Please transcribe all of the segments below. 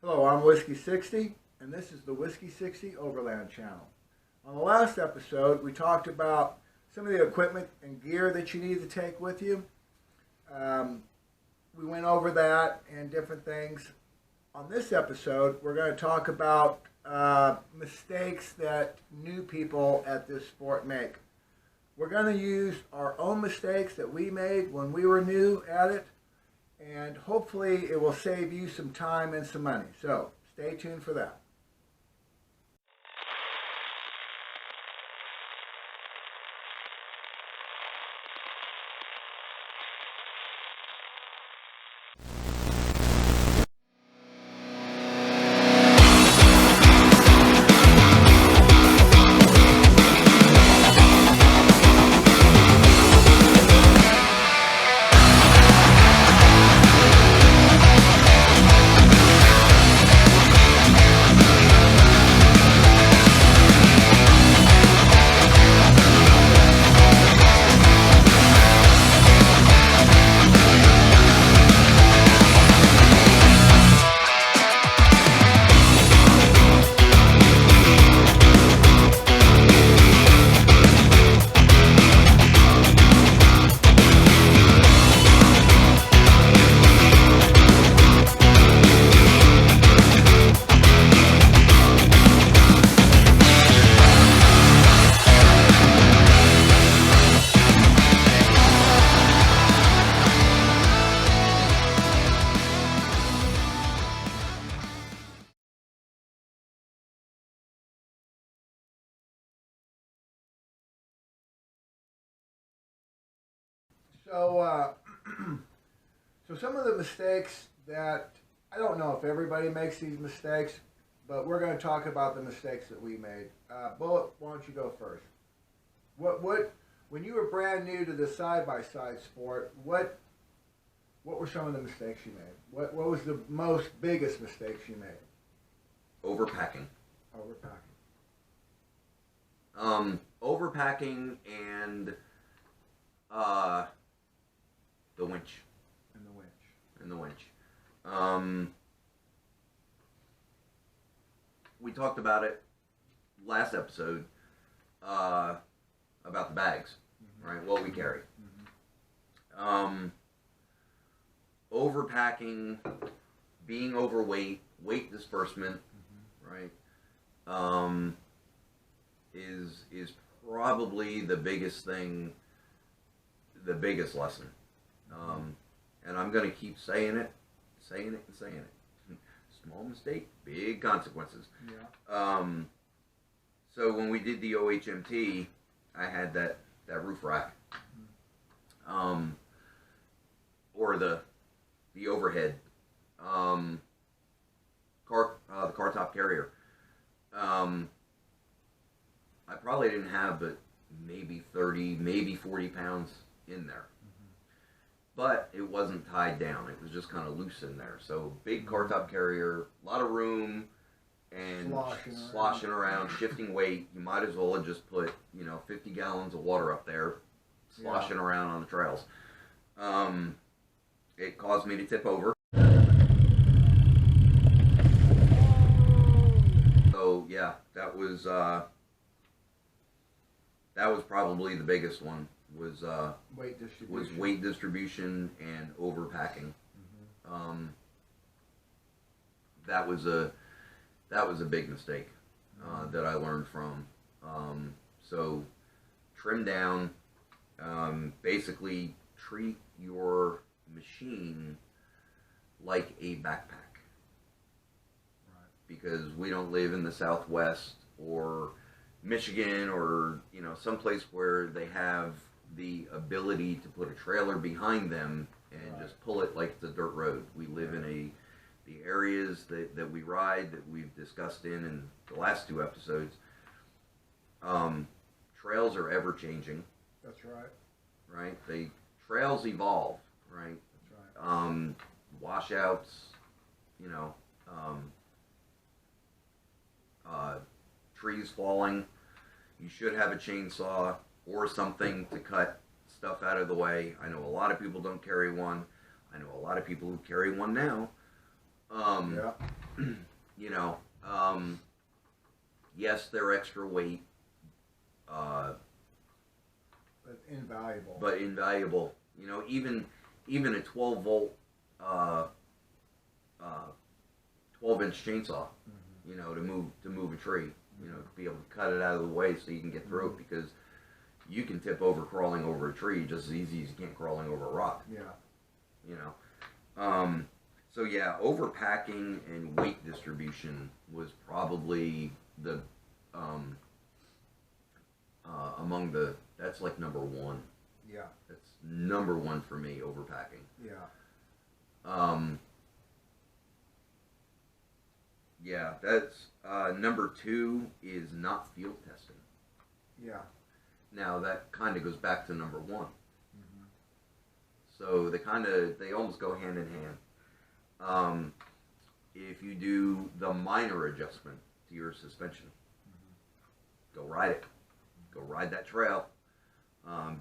Hello, I'm Whiskey 60, and this is the Whiskey 60 Overland channel. On the last episode, we talked about some of the equipment and gear that you need to take with you. We went over that and different things. On this episode, we're going to talk about mistakes that new people at this sport make. We're going to use our own mistakes that we made when we were new at it, and hopefully it will save you some time and some money. So stay tuned for that. So, so some of the mistakes that, I don't know if everybody makes these mistakes, but we're going to talk about the mistakes that we made. Bullet, why don't you go first? When you were brand new to the side-by-side sport, what were some of the mistakes you made? What was the biggest mistakes you made? Overpacking. Overpacking and the winch. And the winch. We talked about it last episode about the bags, right? What we carry. Overpacking, being overweight, weight disbursement, right? Is probably the biggest thing, the biggest lesson. And I'm going to keep saying it. Small mistake, big consequences. Yeah. So when we did the OHMT, I had that roof rack, or the overhead, the car top carrier. I probably didn't have but maybe 30, maybe 40 pounds in there. But it wasn't tied down. It was just kind of loose in there. So big car top carrier, a lot of room, and sloshing around, shifting weight. You might as well have just put 50 gallons of water up there, sloshing around on the trails. It caused me to tip over. So yeah, that was probably the biggest one. Was weight distribution and overpacking. That was a big mistake that I learned from. So trim down. Basically, treat your machine like a backpack. Right. Because we don't live in the Southwest or Michigan or someplace where they have the ability to put a trailer behind them and just pull it like it's a dirt road. We live in the areas that we ride, that we've discussed in the last two episodes. Trails are ever changing. That's right. Right? Trails evolve, right? That's right. Washouts, trees falling. You should have a chainsaw or something to cut stuff out of the way. I know a lot of people don't carry one. I know a lot of people who carry one now. you know, yes, they're extra weight, but invaluable. but invaluable. You know, even a 12-volt, uh, 12-inch chainsaw, you know, to move a tree, you know, to be able to cut it out of the way so you can get through it, because you can tip over crawling over a tree just as easy as you can crawling over a rock. Yeah. You know, so yeah, overpacking and weight distribution was probably the among the, that's like number one. Yeah. That's number one for me, overpacking. Yeah. Yeah, that's number two is not field testing. Yeah. Now that kind of goes back to number one. So they almost go hand in hand. If you do the minor adjustment to your suspension, go ride it. Go ride that trail.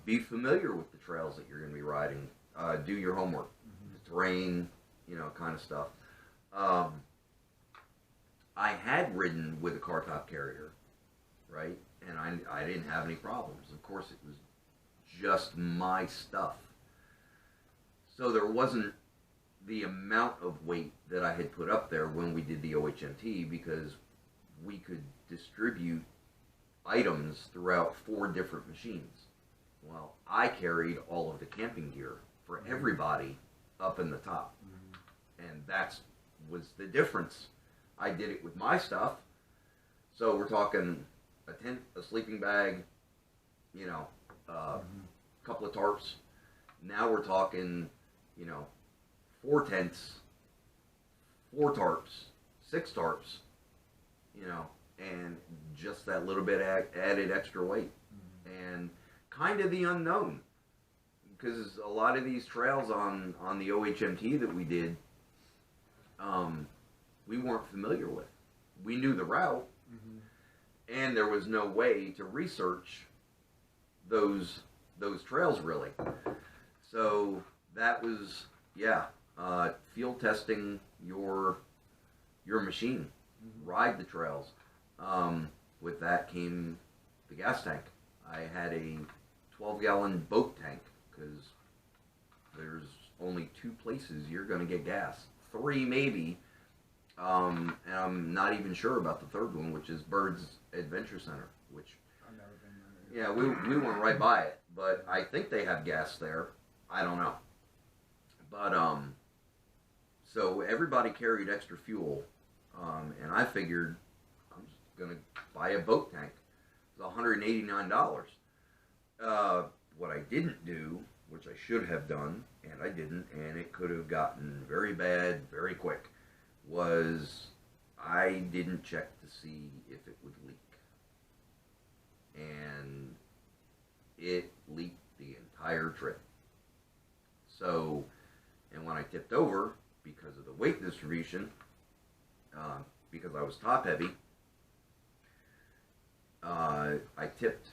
Be familiar with the trails that you're going to be riding. Do your homework, the terrain, you know, kind of stuff. I had ridden with a car top carrier, right? And I didn't have any problems. Of course, it was just my stuff. So there wasn't the amount of weight that I had put up there when we did the OHMT, because we could distribute items throughout 4 different machines. Well, I carried all of the camping gear for everybody up in the top. And that was the difference. I did it with my stuff. So we're talking a tent, a sleeping bag, you know, a couple of tarps. Now we're talking, you know, 4 tents, 4 tarps, 6 tarps, you know, and just that little bit added extra weight. And kind of the unknown, because a lot of these trails on the OHMT that we did, we weren't familiar with. We knew the route, and there was no way to research those trails really. So that was, yeah, field testing your machine, ride the trails. With that came the gas tank. I had a 12-gallon boat tank, because there's only 2 places you're going to get gas. 3 maybe, and I'm not even sure about the 3rd one, which is Bird's Adventure Center, which, I've never been there. yeah, we went right by it, but I think they have gas there. I don't know. But, so everybody carried extra fuel, and I figured I'm just going to buy a boat tank. It's $189. What I didn't do, which I should have done, and I didn't, and it could have gotten very bad very quick, was I didn't check to see if it would leak. And it leaked the entire trip. So, and when I tipped over, because of the weight distribution, because I was top heavy, I tipped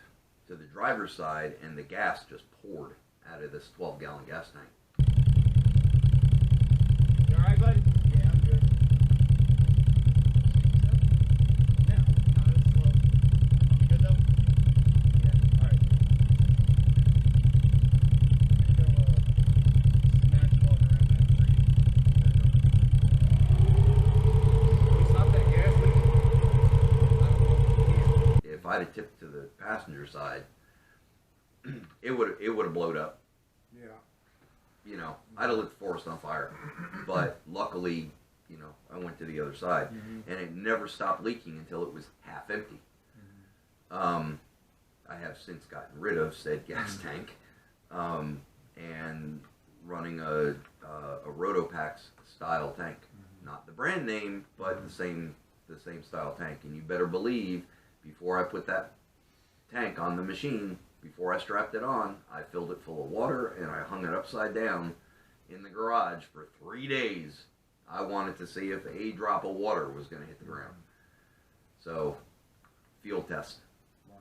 to the driver's side, and the gas just poured out of this 12-gallon gas tank. You alright, bud? Yeah, I'm good. Yeah. No, it's slow. You good though? Yeah. Alright. Go, smash ball around that tree. Can we stop that gas leak? If I'd have tipped to the passenger side, it would have blowed up. Yeah. You know, I'd have lit the forest on fire. But luckily, you know, I went to the other side, and it never stopped leaking until it was half empty. I have since gotten rid of said gas tank, and running a Rotopax style tank, not the brand name, but the same style tank. And you better believe, before I put that tank on the machine, before I strapped it on, I filled it full of water, and I hung it upside down in the garage for 3 days. I wanted to see if a drop of water was going to hit the ground. So, field test. Right.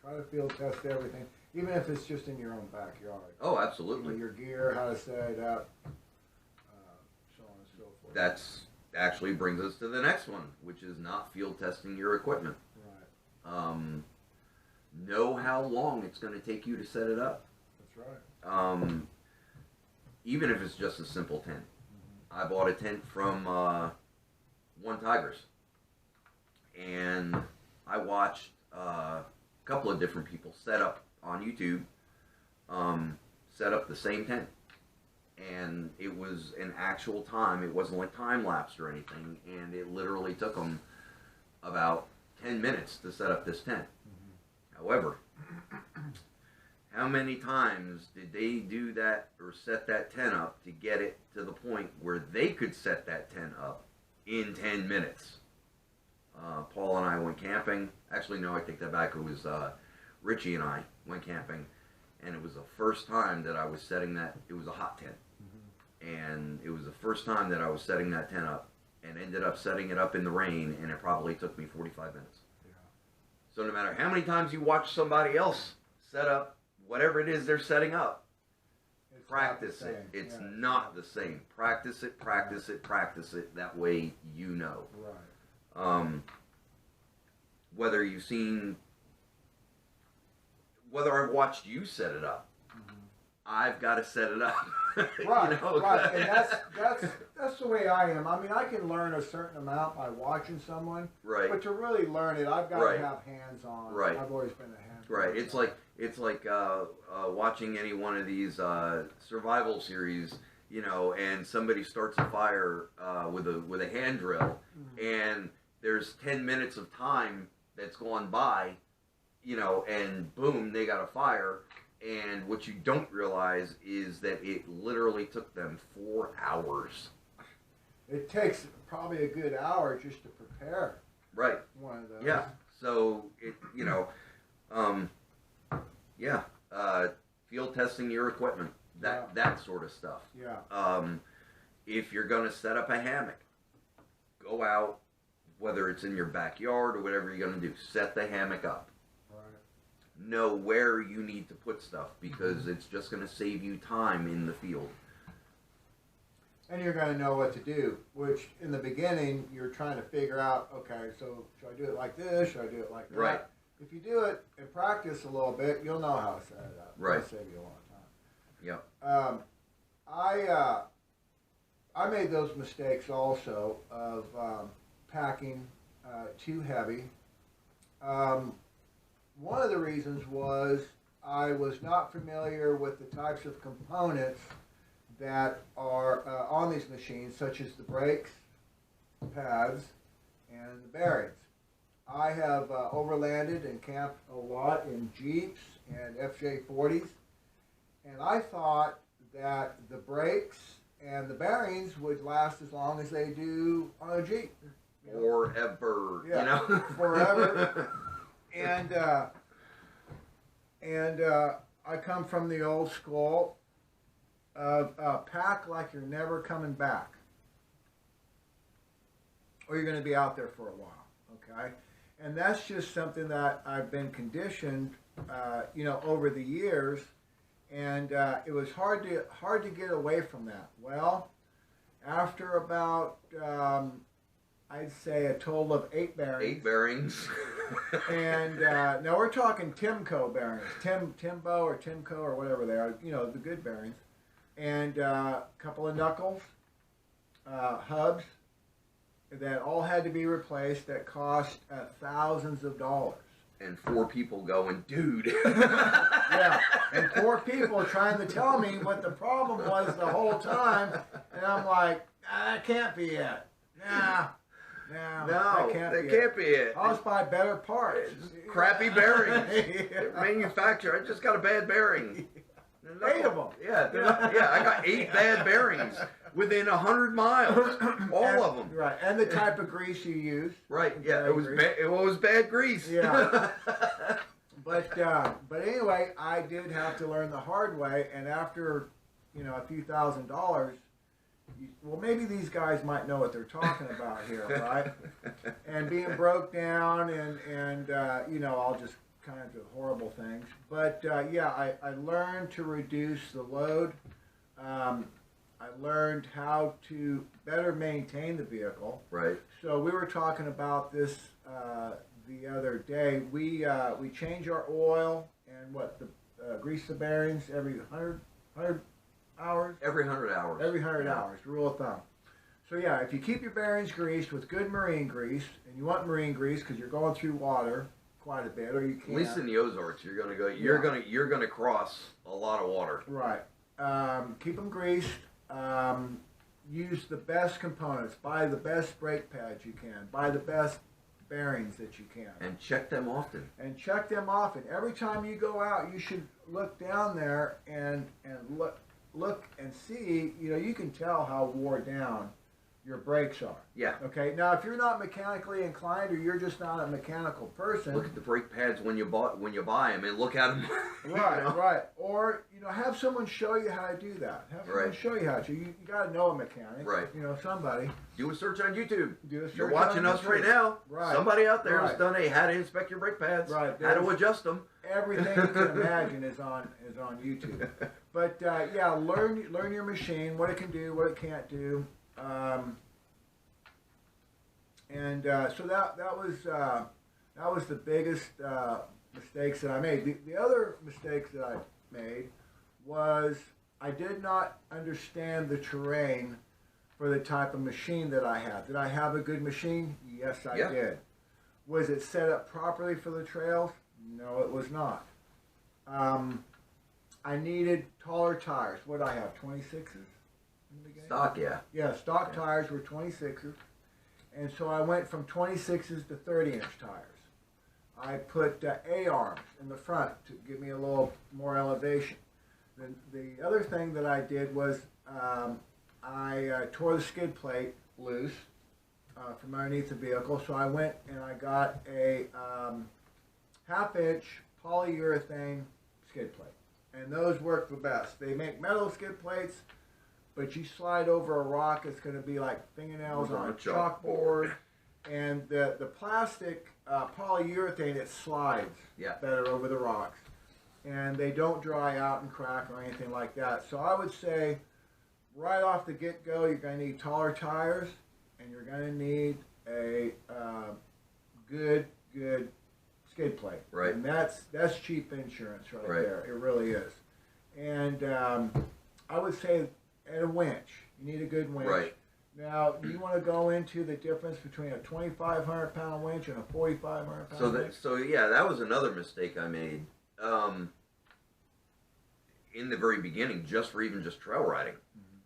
Try to field test everything, even if it's just in your own backyard. Oh, You absolutely. know, your gear, how to set it up, so on and so forth. That's actually brings us to the next one, which is not field testing your equipment. Right. Know how long it's going to take you to set it up. That's right. Even if it's just a simple tent. I bought a tent from One Tigers, and I watched a couple of different people set up on YouTube, set up the same tent, and it was an actual time. It wasn't like time lapse or anything, and it literally took them about 10 minutes to set up this tent. However, how many times did they do that or set that tent up to get it to the point where they could set that tent up in 10 minutes? Paul and I went camping. Actually, no, I take that back. It was Richie and I went camping, and it was the first time that I was setting that. It was a hot tent, and it was the first time that I was setting that tent up, and ended up setting it up in the rain, and it probably took me 45 minutes. Yeah. So no matter how many times you watch somebody else set up whatever it is they're setting up, It's practice not the it. same. It's Yeah. not the same. Practice it, practice it, practice it. That way you know. Right. Whether you've seen, whether I've watched you set it up, I've got to set it up. Right, You know? right, and that's the way I am. I mean, I can learn a certain amount by watching someone, Right. but to really learn it, I've got Right. to have hands on. Right. I've always been a hands on. Right. It's like watching any one of these survival series, you know, and somebody starts a fire with a hand drill, and there's 10 minutes of time that's gone by, you know, and boom, they got a fire. And what you don't realize is that it literally took them 4 hours. It takes probably a good hour just to prepare Right. one of those. Yeah. So it, you know, yeah. Field testing your equipment, that sort of stuff. Yeah. If you're going to set up a hammock, go out, whether it's in your backyard or whatever you're going to do, set the hammock up. Right. Know where you need to put stuff, because it's just going to save you time in the field. And you're going to know what to do, which in the beginning you're trying to figure out, okay, so should I do it like this? Should I do it like that? Right. If you do it and practice a little bit, you'll know how to set it up. Right. It'll save you a lot Yep. of time. I made those mistakes also of packing too heavy. One of the reasons was I was not familiar with the types of components that are on these machines, such as the brakes, pads, and the bearings. I have overlanded and camped a lot in Jeeps and FJ40s, and I thought that the brakes and the bearings would last as long as they do on a Jeep. You know? Forever. Yeah, You know? forever. And I come from the old school of pack like you're never coming back, or you're going to be out there for a while. Okay, and that's just something that I've been conditioned, you know, over the years, and it was hard to get away from that. Well, after about I'd say a total of 8 bearings. 8 bearings. And now we're talking Timco bearings, Timbo or Timco or whatever they are, you know, the good bearings. And a couple of knuckles, hubs that all had to be replaced that cost thousands of dollars. And 4 people going, dude. Yeah, and 4 people trying to tell me what the problem was the whole time. And I'm like, that can't be it. Nah. No, that can't be it. I'll just buy better parts. Crappy bearings. Yeah. Manufacturer, I just got a bad bearing. 8 of them. Yeah, I got 8 bad bearings within 100 miles. All of them. Right, and the type of grease you use. Right, yeah, it was bad grease. Yeah. But anyway, I did have to learn the hard way, and after, you know, a few $1,000s, well, maybe these guys might know what they're talking about here, right? And being broke down and you know, all just kind of horrible things. But yeah, I learned to reduce the load. I learned how to better maintain the vehicle. Right. So we were talking about this the other day. We change our oil and grease the bearings every 100 hours. Every 100 hours. Every 100 hours, rule of thumb. So yeah, if you keep your bearings greased with good marine grease, and you want marine grease because you're going through water quite a bit, or you can't. At least in the Ozarks, you're gonna go. You're gonna cross a lot of water. Right. Keep them greased. Use the best components. Buy the best brake pads you can. Buy the best bearings that you can. And check them often. And check them often. Every time you go out, you should look down there and look and see. You know, you can tell how worn down your brakes are. Yeah. Okay. Now, if you're not mechanically inclined, or you're just not a mechanical person, Look at the brake pads when you buy them, and look at them. right, You know? right. Or have someone show you how to do that. Have someone Right. show you how to. You got to know a mechanic. Right. Somebody. Do a search on YouTube. Do a search You're watching on us YouTube. right now. Right. Somebody out there has Right. done a how to inspect your brake pads. Right. How to adjust them. Everything you can imagine is on YouTube. But yeah, learn your machine, what it can do, what it can't do. So that was the biggest mistakes that I made. The other mistakes that I made was I did not understand the terrain for the type of machine that I had. Did I have a good machine? Yes, I did. Was it set up properly for the trails? No, it was not. I needed taller tires. What did I have? 26s in the beginning? Stock, yeah. Yeah, stock tires were 26s. And so I went from 26s to 30-inch tires. I put A-arms in the front to give me a little more elevation. The other thing that I did was I tore the skid plate loose from underneath the vehicle. So I went and I got a half-inch polyurethane skid plate. And those work the best. They make metal skid plates, but you slide over a rock, it's going to be like fingernails on a chalkboard. And the plastic polyurethane, it slides better over the rocks. And they don't dry out and crack or anything like that. So I would say right off the get-go, you're going to need taller tires, and you're going to need a good skid plate. Right. And that's cheap insurance right there. It really is. And I would say, and a winch. You need a good winch. Right. Now, you want to go into the difference between a 2,500-pound winch and a 4,500-pound winch? So yeah, that was another mistake I made in the very beginning, just trail riding.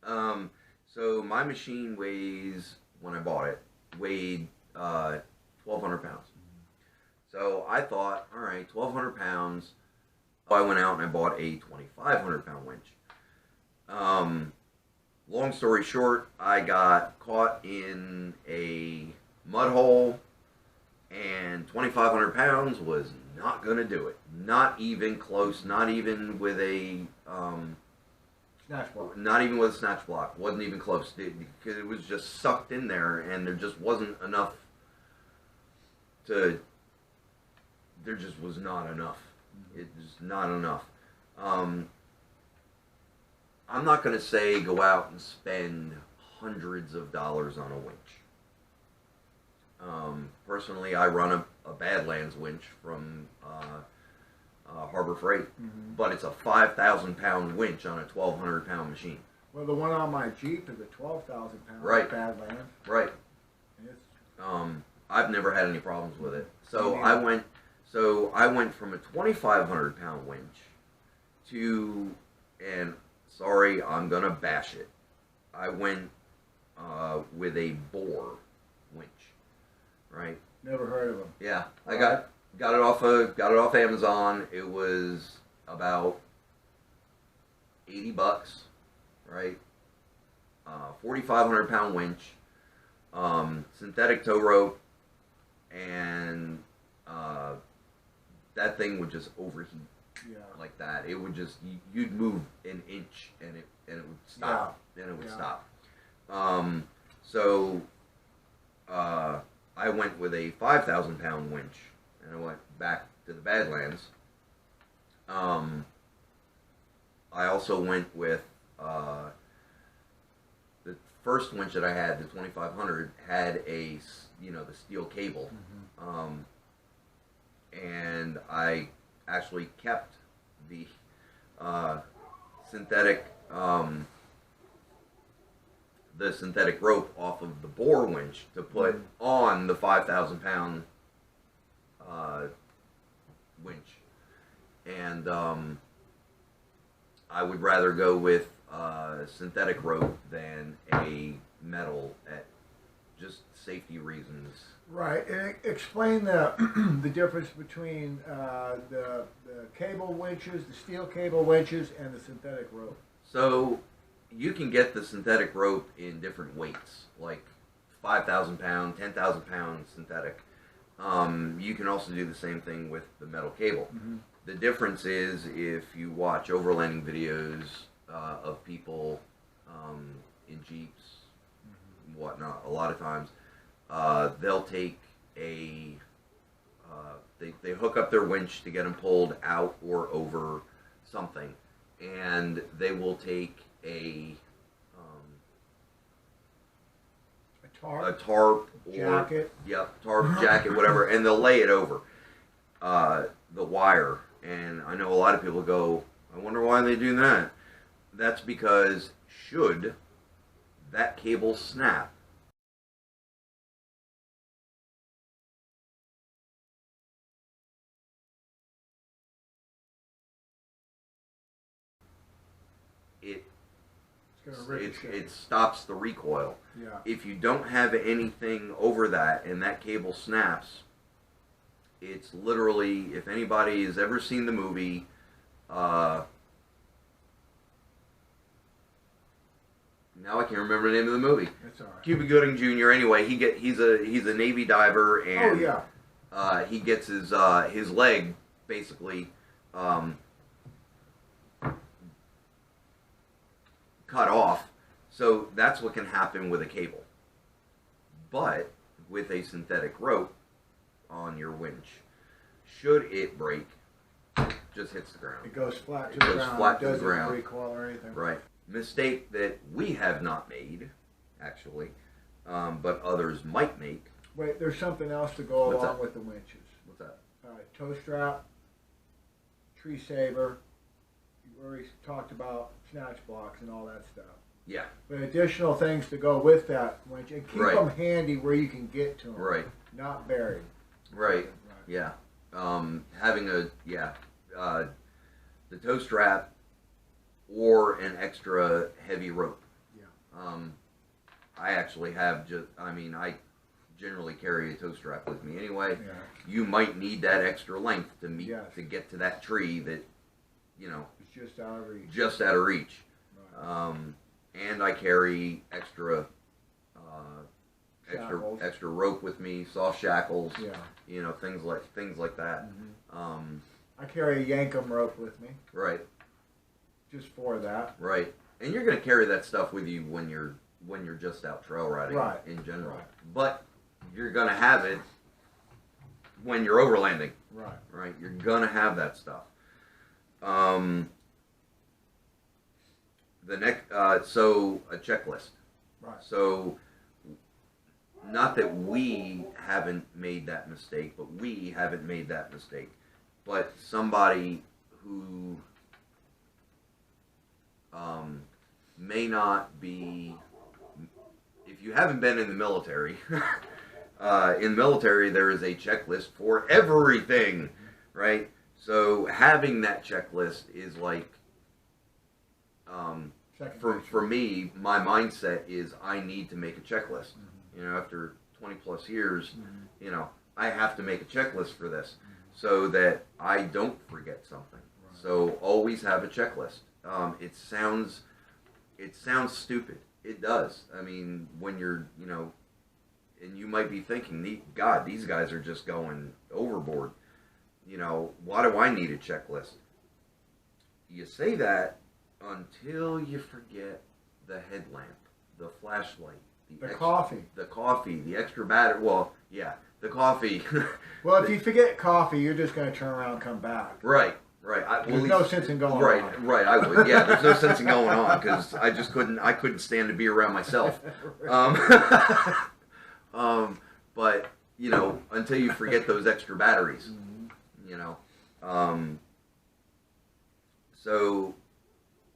Mm-hmm. So my machine weighs, when I bought it, weighed 1,200 pounds. Mm-hmm. So I thought, all right, 1,200 pounds. I went out and I bought a 2,500-pound winch. Long story short, I got caught in a mud hole, and 2,500 pounds was not going to do it. Not even close. Not even with a Snatch block. Not even with a snatch block. Wasn't even close. Because it was just sucked in there, and there just wasn't enough to. There just was not enough. It was not enough. I'm not going to say go out and spend hundreds of dollars on a winch. Personally, I run a Badlands winch from Harbor Freight, but it's a 5,000-pound winch on a 1,200-pound machine. Well, the one on my Jeep is a 12,000-pound Badlands. Right. I've never had any problems with it. So I went from a 2,500-pound winch to, and sorry, I'm gonna bash it. I went with a Bohr winch, right? Never heard of them. Yeah, I got it off Amazon. It was about $80, right? 4,500-pound winch, synthetic tow rope, and that thing would just overheat. Yeah. Like that, it would just you'd move an inch and it would stop, and it would stop. So I went with a 5,000-pound winch, and I went back to the Badlands. I also went with first winch that I had, the 2500, had a, you know, the steel cable. And I actually kept the synthetic rope off of the bore winch to put on the 5,000 pound winch. And I would rather go with synthetic rope than a metal at just safety reasons. Right, and explain the the difference between the cable winches, the steel cable winches, and the synthetic rope. So you can get the synthetic rope in different weights, like 5,000 pound, 10,000 pound synthetic. You can also do the same thing with the metal cable. The difference is if you watch overlanding videos of people in Jeeps, whatnot, a lot of times they'll take a they hook up their winch to get them pulled out or over something, and they will take a tarp or jacket. Yep, tarp, jacket, whatever, and they'll lay it over the wire. And I know a lot of people go, I wonder why they do that. That's because should that cable snap, it stops the recoil. Yeah. If you don't have anything over that and that cable snaps, it's literally, if anybody has ever seen the movie, now I can't remember the name of the movie. That's all right. Cuba Gooding Jr. Anyway, he's a Navy diver, and he gets his leg basically cut off. So that's what can happen with a cable. But with a synthetic rope on your winch, should it break, just hits the ground. It goes flat to It the goes ground. flat It to the doesn't ground. recoil or anything. Right. Mistake that we have not made, actually, but others might make. Wait, there's something else to go What's along that? with the winches. What's that? All right, toe strap, tree saver. We already talked about snatch blocks and all that stuff. Yeah. But additional things to go with that winch, and keep Right. them handy where you can get to them. Right. Not buried. Right. Yeah. Having the toe strap or an extra heavy rope. Yeah. I actually have I generally carry a toe strap with me anyway. Yeah. You might need that extra length to meet Yes. to get to that tree that, you know, It's just out of reach. just out of reach. Right. And I carry extra Shackles. extra rope with me, soft shackles. Yeah. You know, things like that. I carry a Yankum rope with me, Right. just for that. Right. And you're going to carry that stuff with you when you're just out trail riding, Right. in general. Right. But you're going to have it when you're overlanding. Right. Right. You're going to have that stuff. So a checklist. Right. So, not that we haven't made that mistake, but we haven't made that mistake. But somebody who may not be, if you haven't been in the military, in the military there is a checklist for everything, right? So having that checklist is like, for me, my mindset is I need to make a checklist. You know, after 20 plus years, you know, I have to make a checklist for this so that I don't forget something. Right. So always have a checklist. It sounds stupid. It does. I mean, when you're, you know, and you might be thinking, God, these guys are just going overboard. You know, why do I need a checklist? You say that until you forget the headlamp, the flashlight, the coffee, the extra battery. Well, yeah, the coffee. Well, if you forget coffee, you're just going to turn around and come back. Right. Right. There's no sense in going right, on. Right, I would. Yeah, there's no sense in going on because I just couldn't stand to be around myself. But, you know, until you forget those extra batteries, you know. So,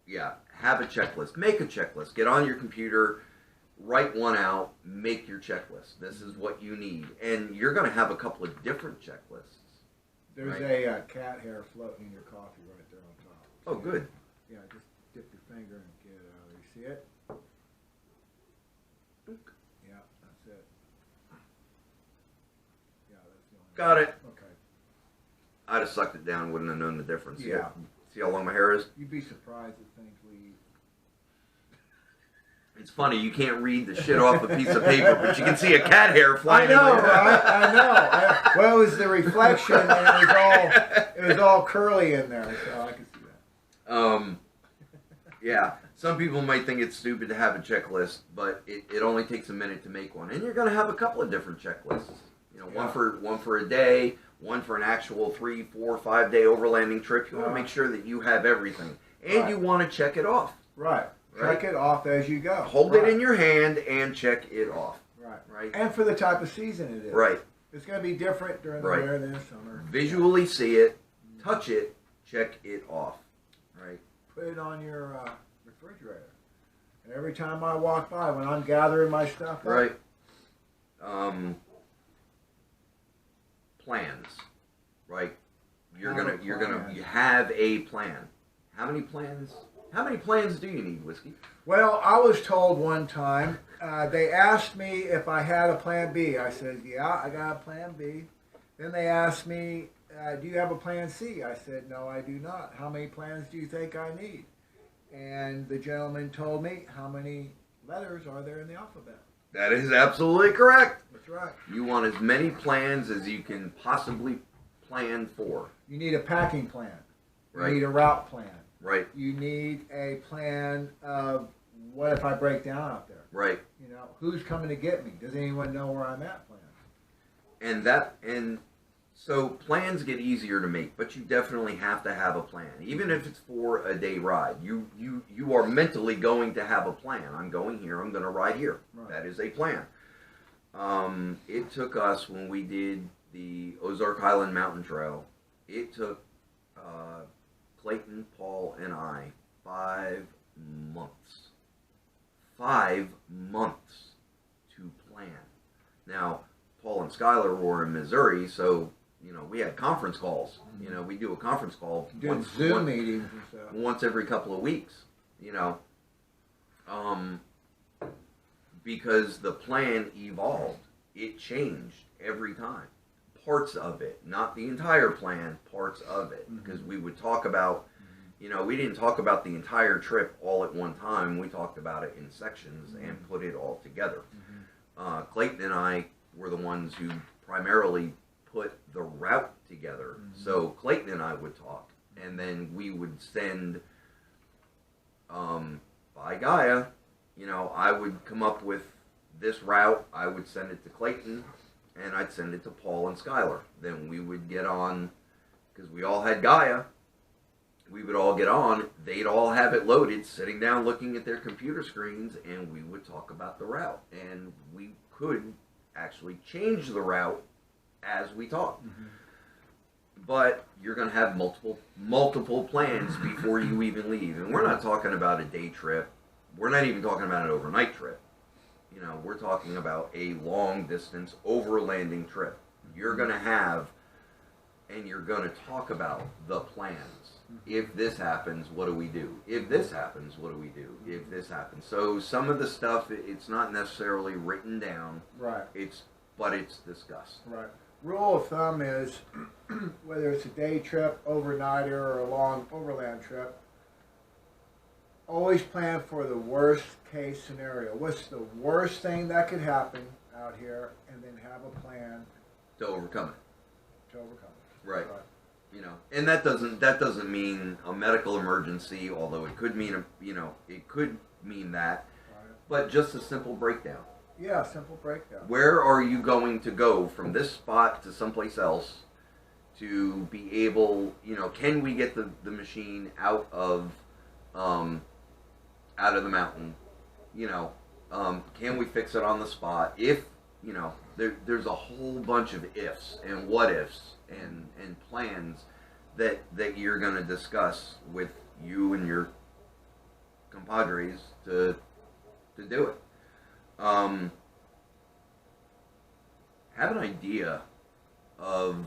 yeah, have a checklist. Make a checklist. Get on your computer, write one out, make your checklist. This is what you need. And you're going to have a couple of different checklists. There's right? a cat hair floating in your coffee right there on top. Oh, good. Yeah, just dip your finger and get it out of there. You see it? Yeah, that's it. Yeah, that's the only Got it. Okay. I'd have sucked it down, wouldn't have known the difference. Yeah. See how long my hair is? You'd be surprised at things we eat. It's funny, you can't read the shit off a piece of paper, but you can see a cat hair flying. I know, right? I know. Well, it was the reflection, and it was all curly in there, so I could see that. Yeah. Some people might think it's stupid to have a checklist, but it only takes a minute to make one, and you're going to have a couple of different checklists. You know, Yeah. one for a day, one for an actual 3, 4, 5 day overlanding trip. You want to make sure that you have everything, and Right. you want to check it off. Right. Right. Check it off as you go. Hold it in your hand and check it off. Right. Right. And for the type of season it is. Right. It's going to be different during the Right. winter than the summer. Visually see it, touch it, check it off. Right. Put it on your refrigerator. And every time I walk by, when I'm gathering my stuff up, Right. Plans. Right. You have a plan. How many plans? How many plans do you need, Whiskey? Well, I was told one time, they asked me if I had a plan B. I said, yeah, I got a plan B. Then they asked me, do you have a plan C? I said, no, I do not. How many plans do you think I need? And the gentleman told me, how many letters are there in the alphabet? That is absolutely correct. That's right. You want as many plans as you can possibly plan for. You need a packing plan. You Right. need a route plan. Right. You need a plan of what if I break down out there? Right. You know, who's coming to get me? Does anyone know where I'm at? Plan. And so plans get easier to make, but you definitely have to have a plan. Even if it's for a day ride, you are mentally going to have a plan. I'm going here, I'm going to ride here. Right. That is a plan. It took us, when we did the Ozark Highland Mountain Trail, it took Clayton, Paul, and I 5 months. 5 months to plan. Now, Paul and Skylar were in Missouri, so, you know, we had conference calls. You know, we do a conference call Doing Zoom meetings and stuff. once every couple of weeks, you know. Because the plan evolved. It changed every time. Parts of it, not the entire plan, parts of it. Because we would talk about, you know, we didn't talk about the entire trip all at one time. We talked about it in sections and put it all together. Clayton and I were the ones who primarily put the route together. So Clayton and I would talk, and then we would send, by Gaia, you know, I would come up with this route, I would send it to Clayton, and I'd send it to Paul and Skylar. Then we would get on, because we all had Gaia, we would all get on, they'd all have it loaded, sitting down looking at their computer screens, and we would talk about the route. And we could actually change the route as we talked. But you're going to have multiple plans before you even leave. And we're not talking about a day trip. We're not even talking about an overnight trip. You know, we're talking about a long distance overlanding trip. You're going to have, and you're going to talk about the plans. If this happens, what do we do? If this happens, what do we do? If this happens. So some of the stuff, it's not necessarily written down. Right. But it's discussed. Right. Rule of thumb is, whether it's a day trip, overnighter, or a long overland trip, always plan for the worst case scenario. What's the worst thing that could happen out here, and then have a plan To overcome it. to overcome it. Right. You know, and that doesn't mean a medical emergency, although it could mean it could mean that, Right. but just a simple breakdown. Yeah, simple breakdown. Where are you going to go from this spot to someplace else to be able, you know, can we get the machine out of the mountain? You know, can we fix it on the spot? If, you know, there's a whole bunch of ifs and what ifs and plans that you're going to discuss with you and your compadres to do it. Have an idea of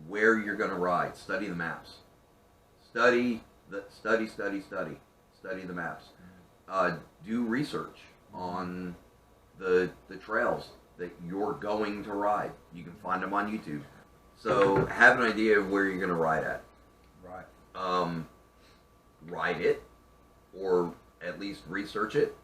where you're going to ride. Study the maps. Study the maps. Do research on the trails that you're going to ride. You can find them on YouTube. So have an idea of where you're going to ride at. Right. Ride it, or at least research it.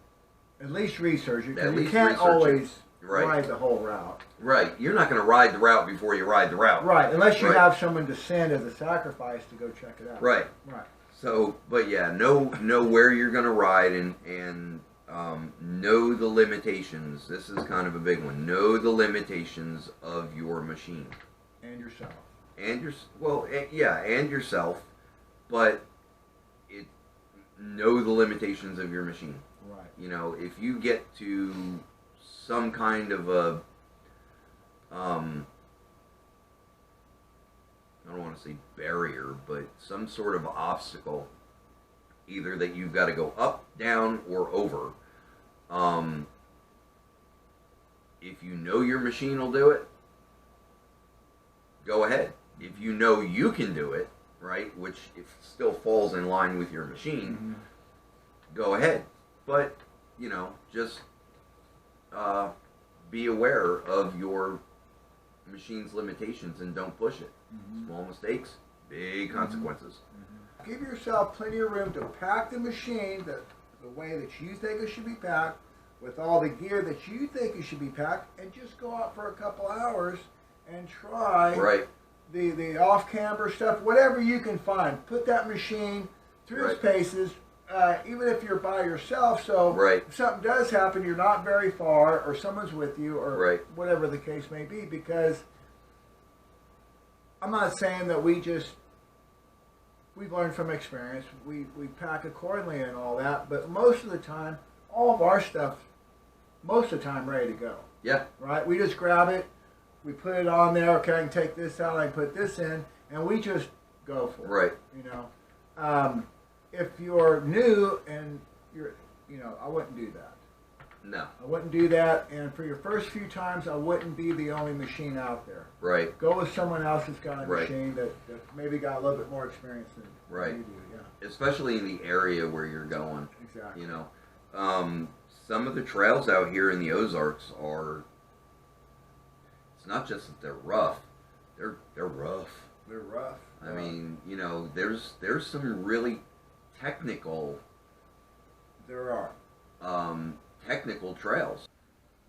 At least research it, At because you least can't research always Right. ride the whole route. Right. You're not going to ride the route before you ride the route. Right, unless you Right. have someone to send as a sacrifice to go check it out. Right. Right. So, but yeah, know where you're going to ride and know the limitations. This is kind of a big one. Know the limitations of your machine. And yourself. And and yourself, but know the limitations of your machine. Right. You know, if you get to some kind of a I don't want to say barrier, but some sort of obstacle, either that you've got to go up, down, or over. If you know your machine will do it, go ahead. If you know you can do it, right, which it still falls in line with your machine, go ahead. But, you know, just be aware of your machine's limitations and don't push it. Small mistakes, big consequences. Give yourself plenty of room to pack the machine the way that you think it should be packed, with all the gear that you think it should be packed, and just go out for a couple hours and try Right. the off-camber stuff, whatever you can find. Put that machine through its paces, even if you're by yourself, so Right. if something does happen, you're not very far, or someone's with you, or Right. whatever the case may be, because I'm not saying that we've learned from experience, we pack accordingly and all that, but most of the time, all of our stuff, most of the time, ready to go. Yeah. Right? We just grab it, we put it on there, okay, I can take this out, I can put this in, and we just go for it. Right. You know? If you're new and I wouldn't do that. No. I wouldn't do that, and for your first few times, I wouldn't be the only machine out there. Right. Go with someone else that's got a Right. machine that maybe got a little bit more experience than Right. you do. Yeah, Especially in the area where you're going. exactly. You know, some of the trails out here in the Ozarks are. It's not just that they're rough; they're rough. They're rough. I mean, you know, there's some really technical there are. technical trails.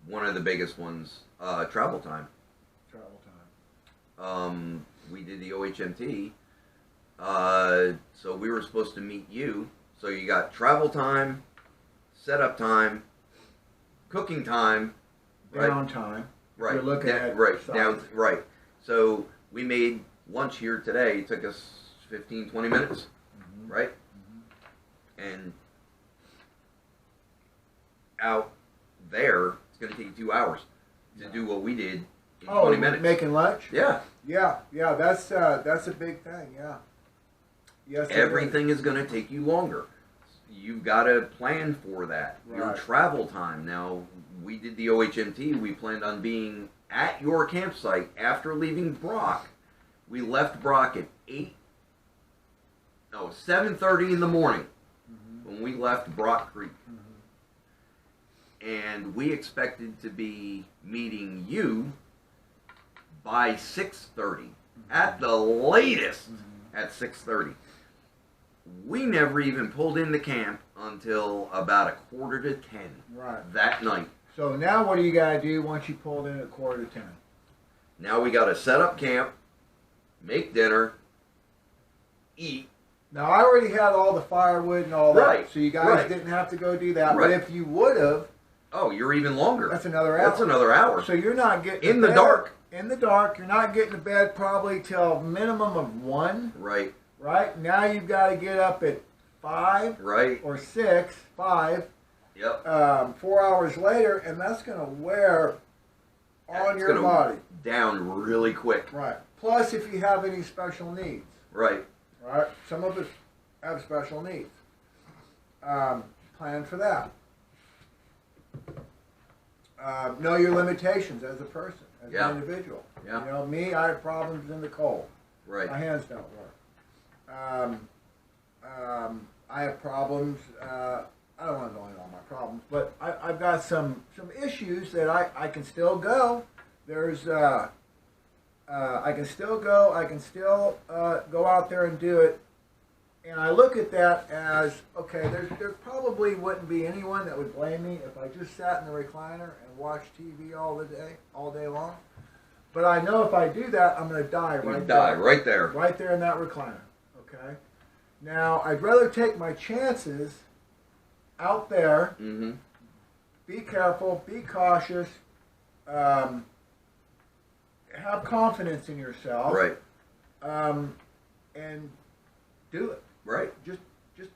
One of the biggest ones, travel time. Travel time. We did the OHMT, so we were supposed to meet you. So you got travel time, setup time, cooking time, right? Downtime. Right. You're looking at right size. down. Right. So we made lunch here today. It took us 15, 20 minutes, right? And out there, it's going to take you 2 hours to do what we did in 20 minutes. Making lunch? Yeah. Yeah, that's a big thing. Yeah. Yes. it is. Everything is going to take you longer. You've got to plan for that. Your Right. travel time. Now, we did the OHMT. We planned on being at your campsite after leaving Brock. We left Brock at 7:30 in the morning when we left Brock Creek. And we expected to be meeting you by 6:30 at the latest. At 6:30. We never even pulled into camp until about 9:45 Right. that night. So now what do you got to do once you pulled in at 9:45? Now we got to set up camp, make dinner, eat. Now I already had all the firewood and all that, Right, so you guys right. didn't have to go do that. Right. But if you would have, Oh, you're even longer. That's another hour. That's another hour. So you're not getting In to the bed- dark. In the dark. You're not getting to bed probably till minimum of 1. Right. Right? Now you've got to get up at 5 Right. or 6, 5, Yep. 4 hours later, and that's going to wear on It's your gonna body. Down really quick. Right. Plus, if you have any special needs. Right. Right? Some of us have special needs. Plan for that. Know your limitations as a person, as Yeah. an individual. Yeah. You know, me, I have problems in the cold. Right. My hands don't work. I have problems. I don't want to go into all my problems, but I've got some issues that I can still go. There's I can still go. I can still go out there and do it. And I look at that as, okay, there probably wouldn't be anyone that would blame me if I just sat in the recliner and watched TV all day long. But I know if I do that, I'm going to die You right die there. right there. Right there in that recliner, okay? Now, I'd rather take my chances out there, Mm-hmm. be careful, be cautious, have confidence in yourself, Right. and do it. Right. Just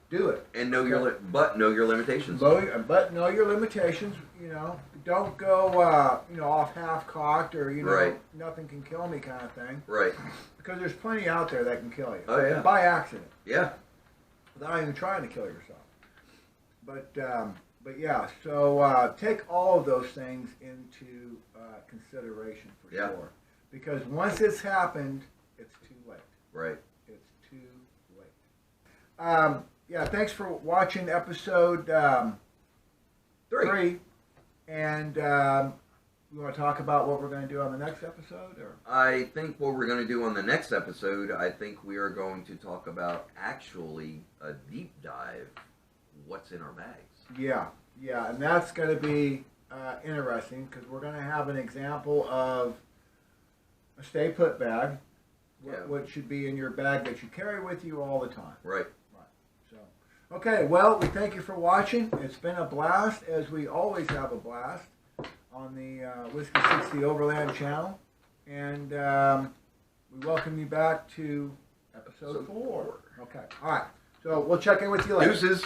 do it. And know your know your limitations. But know your limitations. You know, don't go off half cocked or Right. nothing can kill me kind of thing. Right. Because there's plenty out there that can kill you. Oh, yeah. By accident, Yeah. without even trying to kill yourself. But yeah. So take all of those things into consideration for Yeah. sure. Because once it's happened, it's too late. Right. It's too late. Yeah, thanks for watching episode 3. And we want to talk about what we're going to do on the next episode? Or I think what we're going to do on the next episode, I think we are going to talk about actually a deep dive. What's in our bags? Yeah, and that's going to be interesting because we're going to have an example of a stay put bag. Yeah. What should be in your bag that you carry with you all the time. Right. So, okay, well, we thank you for watching. It's been a blast, as we always have a blast on the Whiskey 60 Overland channel. And we welcome you back to episode 4. Okay, all right. So we'll check in with you later. Deuces.